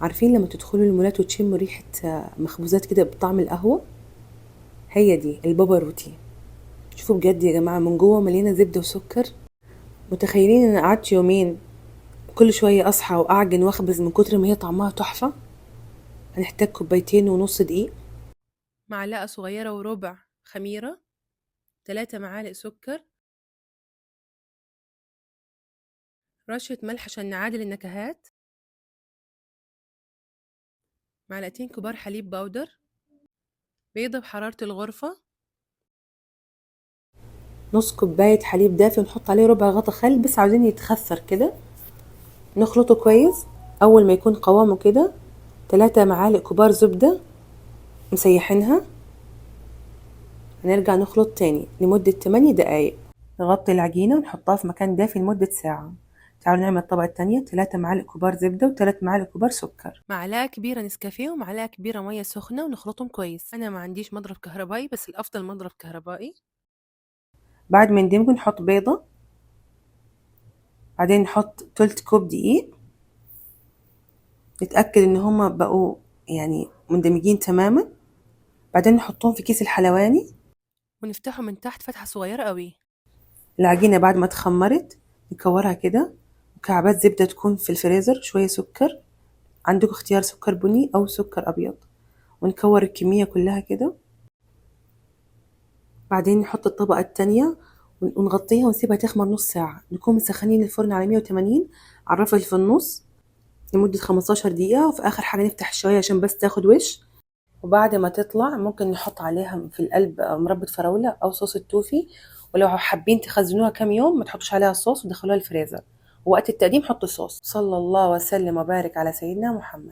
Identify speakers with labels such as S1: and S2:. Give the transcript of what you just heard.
S1: عارفين لما تدخلوا المولات وتشموا ريحة مخبوزات كده بطعم القهوة؟ هي دي البابا روتي. شوفوا بجد يا جماعة، من جوه مليانة زبدة وسكر. متخيلين ان قعدت يومين كل شوية اصحى واعجن واخبز من كتر ما هي طعمها تحفة؟ هنحتاج كوبايتين ونص دقيق، معلقة صغيرة وربع خميرة، 3 معالق سكر، رشة ملح عشان نعادل النكهات، معلقتين كبار حليب باودر، بيضة بحرارة الغرفة، نص كوباية حليب دافي ونحط عليه ربع غطا خل بس عاوزين يتخثر كده. نخلطه كويس. أول ما يكون قوامه كده 3 معالق كبار زبدة مسيحينها. هنرجع نخلط تاني لمدة 8 دقايق. نغطي العجينة ونحطها في مكان دافي لمدة ساعة. تعالوا نعمل الطبقة التانية، 3 معالق كبار زبدة و3 معالق كبار سكر، معلقة كبيرة نسكافيه ومعلقة كبيرة مية سخنة ونخلطهم كويس. أنا ما عنديش مضرب كهربائي بس الأفضل مضرب كهربائي. بعد ما ندمجه نحط بيضة، بعدين نحط تلت كوب دقيق، نتأكد ان هما بقوا يعني مندمجين تماما. بعدين نحطهم في كيس الحلواني ونفتحه من تحت فتحة صغيرة قوي. العجينة بعد ما اتخمرت نكورها كده، مكعبات زبدة تكون في الفريزر، شوية سكر، عندك اختيار سكر بني او سكر ابيض، ونكور الكمية كلها كده. بعدين نحط الطبقة التانية ونغطيها ونسيبها تخمر نص ساعة. نكون مسخنين الفرن على 180 على الرف اللي في النص لمدة 15 دقيقة، وفي آخر حاجة نفتح الشواية عشان بس تاخد وش. وبعد ما تطلع ممكن نحط عليها في القلب مربى فراولة أو صوص التوفي. ولو حابين تخزنوها كام يوم ما تحطوش عليها الصوص ودخلوها الفريزر، ووقت التقديم حطوا الصوص. صلى الله وسلم وبارك على سيدنا محمد.